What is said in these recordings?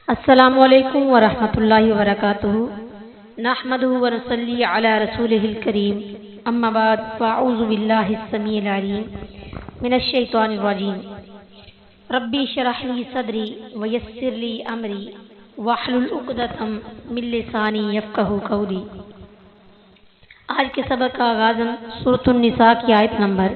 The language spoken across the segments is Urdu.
السلام علیکم ورحمۃ اللہ وبرکاتہ نحمدہ ونصلی علی رسولہ الکریم اما بعد فاعوذ باللہ السمیع العلیم من الشیطان الرجیم ربی اشرح لی صدری ویسر لی امری واحلل عقدۃ من لسانی یفقہوا قولی۔ آج کے سبق کا آغاز ہم سورۃ النساء کی آیت نمبر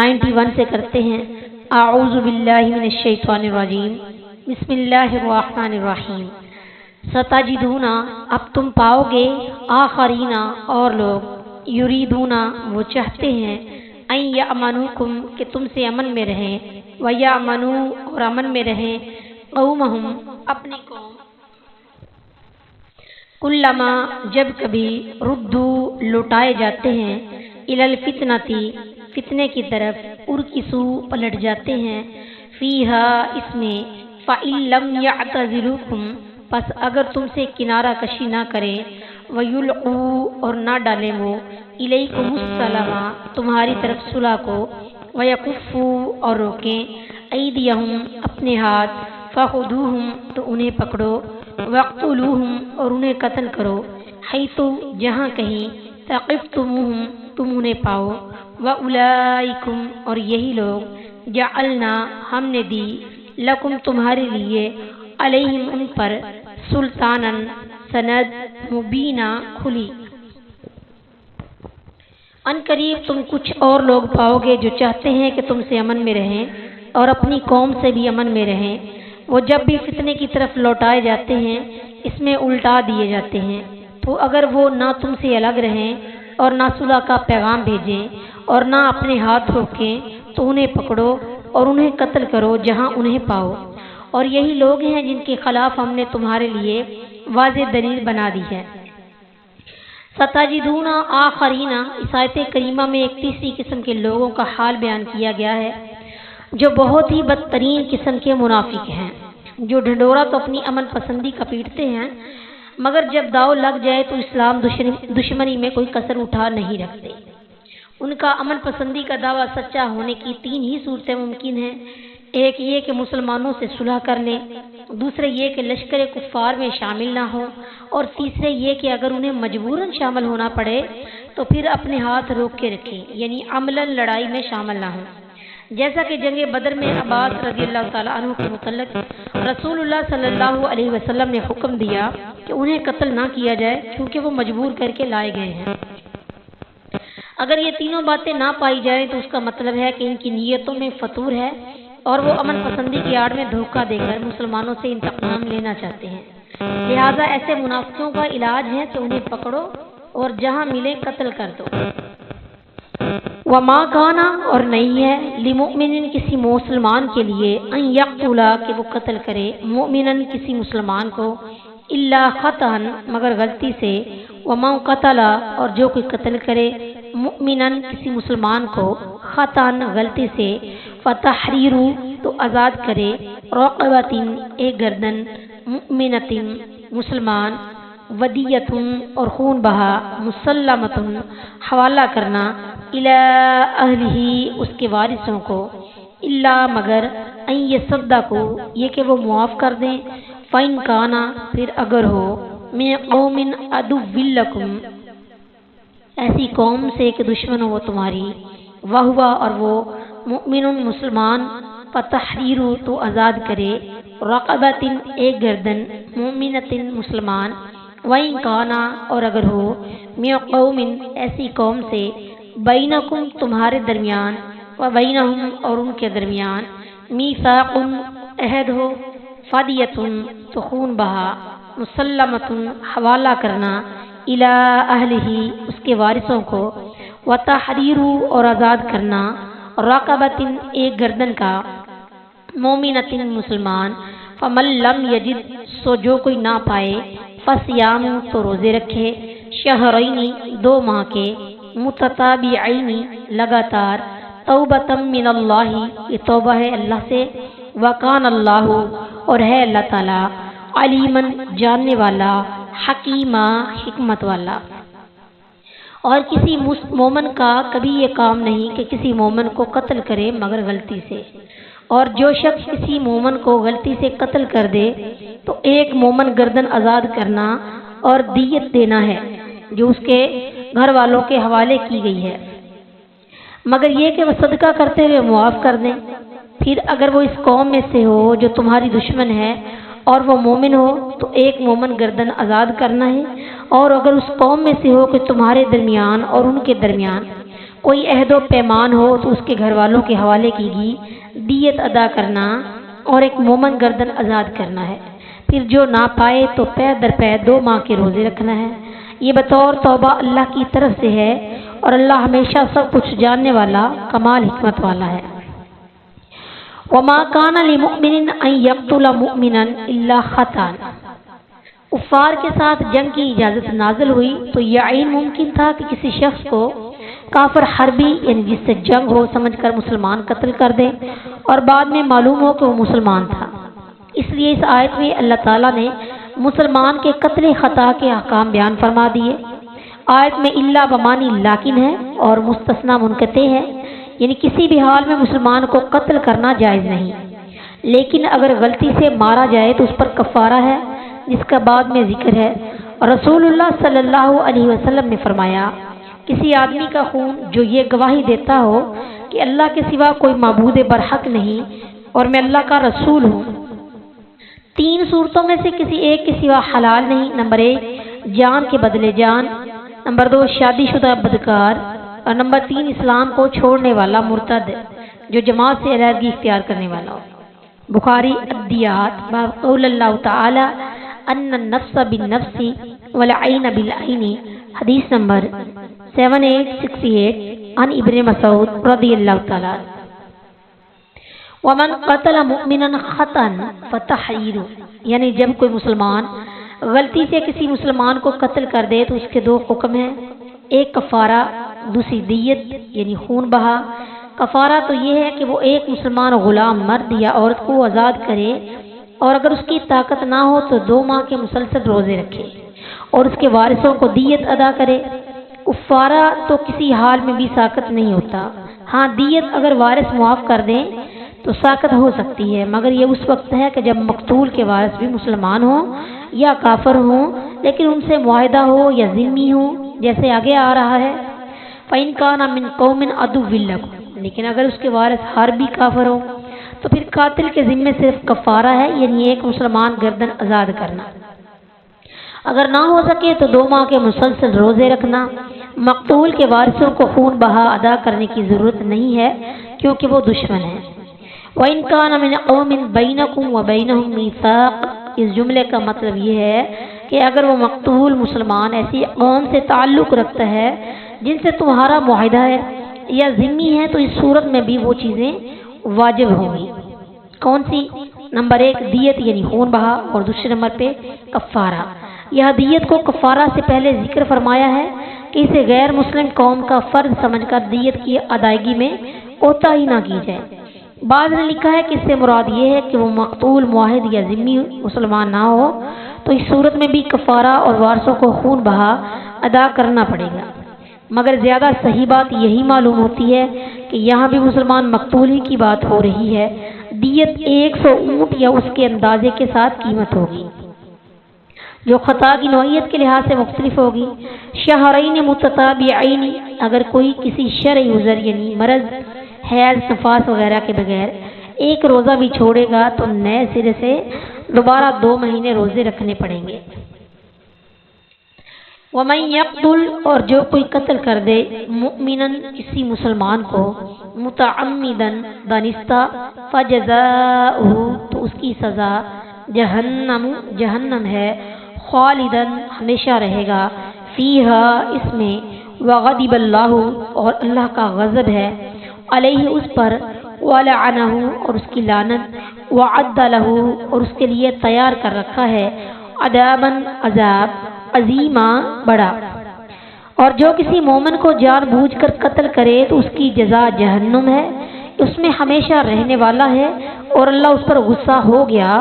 91 سے کرتے ہیں۔ اعوذ باللہ من الشیطان الرجیم، بسم اللہ الرحمن الرحیم۔ ستجدون، اب تم پاؤ گے، آخرین، اور لوگ، یریدون، وہ چاہتے ہیں، ان یامنوکم، کہ تم سے امن میں رہیں، ویامنو، اور امن میں رہیں، قومہم، اپنی قوم، کلما، جب کبھی، ردو، لوٹائے جاتے ہیں، الی الفتنتی، فتنے کی طرف، ارکسو، پلٹ جاتے ہیں، فیہا، اس میں، فَإِن لَّمْ يَعْتَزِلُوكُمْ، پس اگر تم سے کنارہ کشی نہ کریں، وَيُلْقُوا، اور نہ ڈالیں وہ، إِلَيْكُمُ السَّلَامَ، تمہاری طرف صلح کو، وَيَكُفُّوا، اور روکیں، أَيْدِيَهُمْ، اپنے ہاتھ، فَخُذُوهُمْ، تو انہیں پکڑو، وَاقْتُلُوهُمْ، اور انہیں قتل کرو، حَيْثُ، جہاں کہیں، ثَقِفْتُمُوهُمْ، تم انہیں پاؤ، وَأُولَئِكُمْ، اور یہی لوگ، جعلنا، ہم نے دی، لکم، تمہارے لیے، علیہم، ان پر، سلطانن، سند، مبینہ، کھلی۔ ان قریب تم کچھ اور لوگ پاؤ گے جو چاہتے ہیں کہ تم سے امن میں رہیں اور اپنی قوم سے بھی امن میں رہیں۔ وہ جب بھی فتنے کی طرف لوٹائے جاتے ہیں، اس میں الٹا دیے جاتے ہیں، تو اگر وہ نہ تم سے الگ رہیں اور نہ صلح کا پیغام بھیجیں اور نہ اپنے ہاتھ روکیں، تو انہیں پکڑو اور انہیں قتل کرو جہاں انہیں پاؤ، اور یہی لوگ ہیں جن کے خلاف ہم نے تمہارے لیے واضح دلیل بنا دی ہے۔ ستجدون آخرین، اس آیت کریمہ میں ایک تیسری قسم کے لوگوں کا حال بیان کیا گیا ہے جو بہت ہی بدترین قسم کے منافق ہیں، جو ڈھنڈورا تو اپنی امن پسندی کا پیٹتے ہیں، مگر جب داؤ لگ جائے تو اسلام دشمنی میں کوئی کسر اٹھا نہیں رکھتے۔ ان کا امن پسندی کا دعویٰ سچا ہونے کی تین ہی صورتیں ممکن ہیں۔ ایک یہ کہ مسلمانوں سے صلح کر لیں، دوسرے یہ کہ لشکر کفار میں شامل نہ ہوں، اور تیسرے یہ کہ اگر انہیں مجبوراً شامل ہونا پڑے تو پھر اپنے ہاتھ روک کے رکھیں، یعنی عملاً لڑائی میں شامل نہ ہوں۔ جیسا کہ جنگ بدر میں عباس رضی اللہ تعالیٰ عنہ کے متعلق رسول اللہ صلی اللہ علیہ وسلم نے حکم دیا کہ انہیں قتل نہ کیا جائے کیونکہ وہ مجبور کر کے لائے گئے ہیں۔ اگر یہ تینوں باتیں نہ پائی جائیں تو اس کا مطلب ہے کہ ان کی نیتوں میں فتور ہے اور وہ امن پسندی کی آڑ میں دھوکہ دے کر مسلمانوں سے انتقام لینا چاہتے ہیں۔ لہٰذا ایسے منافقوں کا علاج ہے کہ انہیں پکڑو اور جہاں ملے قتل کر دو۔ وما کانا، اور نہیں ہے، لمؤمن، کسی مسلمان کے لیے، ان یقتلا، کہ وہ قتل کرے، مؤمنن، کسی مسلمان کو، الا خطأ، مگر غلطی سے، ومن قتل، اور جو کوئی قتل کرے، مؤمنن، کسی مسلمان کو، خطأ، غلطی سے، فتحریر، تو آزاد کرے، رقبۃ، ایک گردن، مؤمنۃ، مسلمان، ودیۃ، اور خون بہا، مسلمۃ، حوالہ کرنا، الی اہلہ، اس کے وارثوں کو، الا، مگر، ان یصدقوا، یہ کہ وہ معاف کر دیں، فإن کانا، پھر اگر ہو، من قوم عدو لکم، ایسی قوم سے کہ دشمن ہو وہ تمہاری، وہو، اور وہ، مؤمن، مسلمان، فتحریر، تو آزاد کرے، رقبۃ، ایک گردن، مؤمنۃ، مسلمان، وإن کانا، اور اگر ہو، من قوم، ایسی قوم سے، بینکم، تمہارے درمیان، وبینہم، اور ان کے درمیان، میثاق، عہد ہو، فدیۃ، تو خون بہا، مسلمۃ، حوالہ کرنا، الی اہلہ، اس کے وارثوں کو، وتحریر، اور آزاد کرنا، رقبۃ، ایک گردن کا، مؤمنۃ، مسلمان، فمن لم یجد، سو جو کوئی نہ پائے، فصیام، تو روزے رکھے، شہرین، 2 ماہ کے، متتابعین، لگاتار، توبۃ من اللہ، یہ توبہ ہے اللہ سے، وکان اللہ، اور ہے اللہ تعالیٰ، علیماً، جاننے والا، حکیمہ، حکمت والا۔ اور کسی مومن کا کبھی یہ کام نہیں کہ کسی مومن کو قتل کرے مگر غلطی سے، اور جو شخص کسی مومن کو غلطی سے قتل کر دے تو ایک مومن گردن آزاد کرنا اور دیت دینا ہے جو اس کے گھر والوں کے حوالے کی گئی ہے، مگر یہ کہ وہ صدقہ کرتے ہوئے معاف کر دیں۔ پھر اگر وہ اس قوم میں سے ہو جو تمہاری دشمن ہے اور وہ مومن ہو تو ایک مومن گردن آزاد کرنا ہے، اور اگر اس قوم میں سے ہو کہ تمہارے درمیان اور ان کے درمیان کوئی عہد و پیمان ہو تو اس کے گھر والوں کے حوالے کی گئی دیت ادا کرنا اور ایک مومن گردن آزاد کرنا ہے۔ پھر جو نہ پائے تو پے در پے 2 ماہ کے روزے رکھنا ہے۔ یہ بطور توبہ اللہ کی طرف سے ہے اور اللہ ہمیشہ سب کچھ جاننے والا کمال حکمت والا ہے۔ وما كان لمؤمن ان يقتل مؤمنا الا خطأ، کفار کے ساتھ جنگ کی اجازت نازل ہوئی تو یہ عین ممکن تھا کہ کسی شخص کو کافر حربی یعنی جس سے جنگ ہو سمجھ کر مسلمان قتل کر دے اور بعد میں معلوم ہو کہ وہ مسلمان تھا۔ اس لیے اس آیت میں اللہ تعالیٰ نے مسلمان کے قتل خطا کے احکام بیان فرما دیے۔ آیت میں الا بمانی لیکن ہے اور مستثنی منقطع ہے، یعنی کسی بھی حال میں مسلمان کو قتل کرنا جائز نہیں، لیکن اگر غلطی سے مارا جائے تو اس پر کفارہ ہے جس کا بعد میں ذکر ہے۔ اور رسول اللہ صلی اللہ علیہ وسلم نے فرمایا کسی آدمی کا خون جو یہ گواہی دیتا ہو کہ اللہ کے سوا کوئی معبود برحق نہیں اور میں اللہ کا رسول ہوں، 3 صورتوں میں سے کسی ایک کے سوا حلال نہیں۔ نمبر 1 جان کے بدلے جان، نمبر 2 شادی شدہ بدکار، اور نمبر 3 اسلام کو چھوڑنے والا مرتد جو جماعت سے علیحدگی اختیار کرنے والا ہو۔ بخاری الدیات باب قول اللہ تعالی ان النفس بالنفس والعین بالعین، حدیث نمبر 7868 عن ابن مسعود رضی اللہ تعالی عنہ۔ ومن قتل مؤمنا خطأ فتحریر، یعنی جب کوئی مسلمان غلطی سے کسی مسلمان کو قتل کر دے تو اس کے 2 حکم ہیں، ایک کفارہ، دوسری دیت یعنی خون بہا۔ کفارہ تو یہ ہے کہ وہ ایک مسلمان غلام مرد یا عورت کو آزاد کرے اور اگر اس کی طاقت نہ ہو تو 2 ماہ کے مسلسل روزے رکھے اور اس کے وارثوں کو دیت ادا کرے۔ کفارہ تو کسی حال میں بھی ساقط نہیں ہوتا، ہاں دیت اگر وارث معاف کر دیں تو ساقط ہو سکتی ہے، مگر یہ اس وقت ہے کہ جب مقتول کے وارث بھی مسلمان ہوں یا کافر ہوں لیکن ان سے معاہدہ ہو یا ذمہ ہوں، جیسے آگے آ رہا ہے فَإِنْ كَانَ مِنْ قَوْمٍ عَدُوٍّ لَكُمْ، لیکن اگر اس کے وارث حربی کافر ہو تو پھر قاتل کے ذمے صرف کفارہ ہے، یعنی ایک مسلمان گردن آزاد کرنا۔ اگر نہ ہو سکے تو 2 ماہ کے مسلسل روزے رکھنا۔ مقتول کے وارثوں کو خون بہا ادا کرنے کی ضرورت نہیں ہے کیونکہ وہ دشمن ہیں۔ وَإِنْ كَانَ مِنْ قَوْمٍ بَيْنَكُمْ وَبَيْنَهُمْ مِيثَاقٌ، اس جملے کا مطلب یہ ہے کہ اگر وہ مقتول مسلمان ایسی قوم سے تعلق رکھتا ہے جن سے تمہارا معاہدہ ہے یا ذمہ ہے تو اس صورت میں بھی وہ چیزیں واجب ہوں گی۔ کون سی؟ نمبر 1 دیت یعنی خون بہا، اور دوسرے نمبر پہ کفارہ۔ یہ دیت کو کفارہ سے پہلے ذکر فرمایا ہے کہ اسے غیر مسلم قوم کا فرض سمجھ کر دیت کی ادائیگی میں کوتاہی نہ کی جائے۔ بعض نے لکھا ہے کہ اس سے مراد یہ ہے کہ وہ مقتول معاہد یا ذمہ مسلمان نہ ہو تو اس صورت میں بھی کفارہ اور وارثوں کو خون بہا ادا کرنا پڑے گا، مگر زیادہ صحیح بات یہی معلوم ہوتی ہے کہ یہاں بھی مسلمان مقتول ہی کی بات ہو رہی ہے۔ دیت 100 اونٹ یا اس کے اندازے کے ساتھ قیمت ہوگی جو خطا کی نوعیت کے لحاظ سے مختلف ہوگی۔ شہرین متتابعین، اگر کوئی کسی شرعی عذر یعنی مرض، حیض، نفاس وغیرہ کے بغیر ایک روزہ بھی چھوڑے گا تو نئے سرے سے دوبارہ 2 مہینے روزے رکھنے پڑیں گے۔ وَمَن يَقْتُلْ، اور جو کوئی قتل کر دے مؤمناً کسی مسلمان کو متعمداً دانستہ فجزاؤہ، تو اس کی سزا جہنم ہے، خالداً ہمیشہ رہے گا، فیہا اس میں، وغضب اللہ اور اللہ کا غضب ہے، علیہ اس پر، ولعنہ اور اس کی لعنت، وعد لہ اور اس کے لیے تیار کر رکھا ہے، عذاباً عذاب، عظیما بڑا۔ اور جو کسی مومن کو جان بوجھ کر قتل کرے تو اس کی جزا جہنم ہے، اس میں ہمیشہ رہنے والا ہے، اور اللہ اس پر غصہ ہو گیا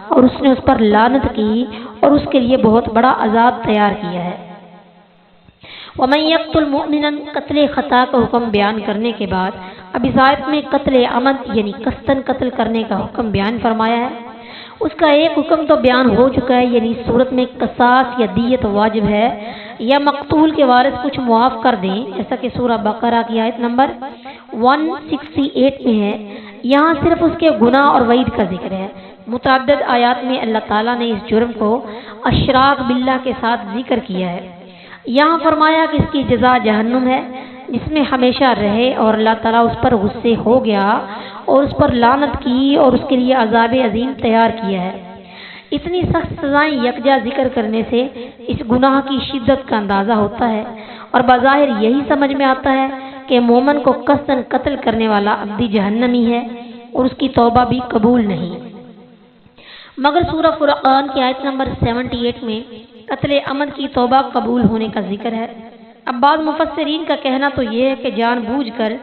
اور اس نے اس پر لعنت کی اور اس کے لیے بہت بڑا عذاب تیار کیا ہے۔ ومن یقتل مؤمنا قتل خطا کا حکم بیان کرنے کے بعد اب اس آیت میں قتل عمد یعنی قصداً قتل کرنے کا حکم بیان فرمایا ہے۔ اس کا ایک حکم تو بیان ہو چکا ہے، یعنی اس صورت میں قصاص یا دیت واجب ہے یا مقتول کے وارث کچھ معاف کر دیں، جیسا کہ سورہ بقرہ کی آیت نمبر 168 میں ہے۔ یہاں صرف اس کے گناہ اور وعید کا ذکر ہے۔ متعدد آیات میں اللہ تعالیٰ نے اس جرم کو اشراک باللہ کے ساتھ ذکر کیا ہے۔ یہاں فرمایا کہ اس کی جزا جہنم ہے جس میں ہمیشہ رہے، اور اللہ تعالیٰ اس پر غصے ہو گیا اور اس پر لعنت کی اور اس کے لیے عذاب عظیم تیار کیا ہے۔ اتنی سخت سزائیں یکجا ذکر کرنے سے اس گناہ کی شدت کا اندازہ ہوتا ہے، اور بظاہر یہی سمجھ میں آتا ہے کہ مومن کو قصداً قتل کرنے والا ابدی جہنمی ہے اور اس کی توبہ بھی قبول نہیں۔ مگر سورہ فرقان کی آیت نمبر 78 میں قتل عمد کی توبہ قبول ہونے کا ذکر ہے۔ اب بعض مفسرین کا کہنا تو یہ ہے کہ جان بوجھ کر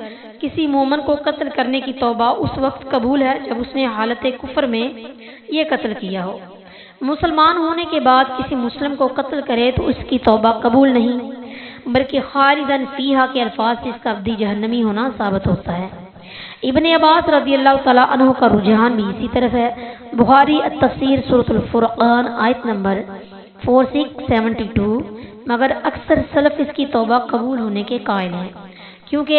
کسی مومن کو قتل کرنے کی توبہ اس وقت قبول ہے جب اس نے حالت کفر میں یہ قتل کیا ہو۔ مسلمان ہونے کے بعد کسی مسلم کو قتل کرے تو اس کی توبہ قبول نہیں، بلکہ خالداً فیہا کے الفاظ سے اس کا ابدی جہنمی ہونا ثابت ہوتا ہے۔ ابن عباس رضی اللہ تعالیٰ عنہ کا رجحان بھی اسی طرف ہے۔ بخاری التفسیر سورۃ الفرقان آیت نمبر 4672، مگر اکثر سلف اس کی توبہ قبول ہونے کے قائل ہیں، کیونکہ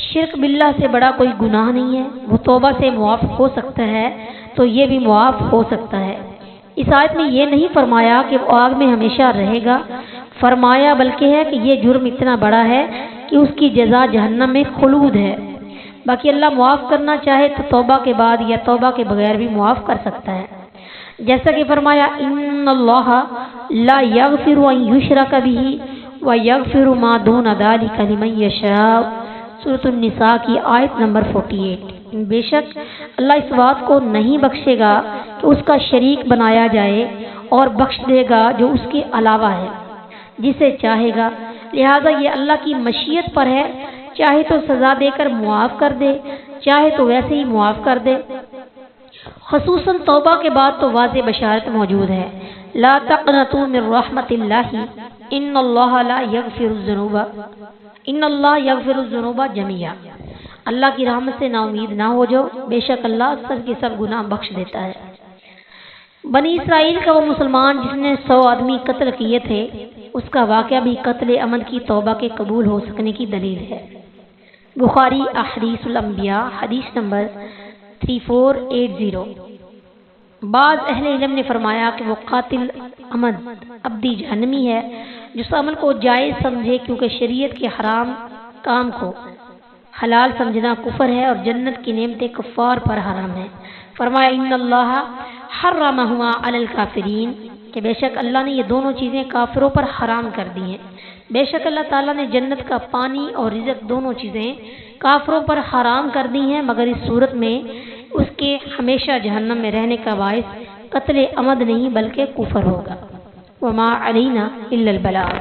شرک باللہ سے بڑا کوئی گناہ نہیں ہے، وہ توبہ سے معاف ہو سکتا ہے تو یہ بھی معاف ہو سکتا ہے۔ اس آیت میں یہ نہیں فرمایا کہ وہ آگ میں ہمیشہ رہے گا، فرمایا بلکہ ہے کہ یہ جرم اتنا بڑا ہے کہ اس کی جزا جہنم میں خلود ہے۔ باقی اللہ معاف کرنا چاہے تو توبہ کے بعد یا توبہ کے بغیر بھی معاف کر سکتا ہے، جیسا کہ فرمایا ان اللہ لا یغفر ان یشرک بہ ویغفر ما دون ذلک لمن یشاء، سورۃ النساء کی آیت نمبر 48۔ بے شک اللہ اس بات کو نہیں بخشے گا کہ اس کا شریک بنایا جائے، اور بخش دے گا جو اس کے علاوہ ہے جسے چاہے گا، لہذا یہ اللہ کی مشیت پر ہے، چاہے تو سزا دے کر معاف کر دے، چاہے تو ویسے ہی معاف کر دے۔ خصوصاً توبہ کے بعد تو واضح بشارت موجود ہے، لا تقنطوا من رحمت اللہ ان اللہ یغفر الذنوب جميعا، اللہ کی رحمت سے نا امید نہ ہو جاؤ، بے شک اللہ سب کے سب گناہ بخش دیتا ہے۔ بنی اسرائیل کا وہ مسلمان جس نے 100 آدمی قتل کیے تھے، اس کا واقعہ بھی قتل عمد کی توبہ کے قبول ہو سکنے کی دلیل ہے۔ بخاری احادیث الانبیاء حدیث نمبر 3480۔ بعض اہل علم نے فرمایا کہ وہ قاتل عمد ابدی جہنمی ہے جو اس عمل کو جائز سمجھے، کیونکہ شریعت کے حرام کام کو حلال سمجھنا کفر ہے اور جنت کی نعمتیں کفار پر حرام ہے۔ فرمایا ان اللہ حرمہما علی الکافرین، کہ بے شک اللہ نے یہ دونوں چیزیں کافروں پر حرام کر دی ہیں۔ بے شک اللہ تعالیٰ نے جنت کا پانی اور رزق دونوں چیزیں کافروں پر حرام کر دی ہیں، مگر اس صورت میں اس کے ہمیشہ جہنم میں رہنے کا باعث قتل عمد نہیں بلکہ کفر ہوگا۔ وما علینا الا البلاغ۔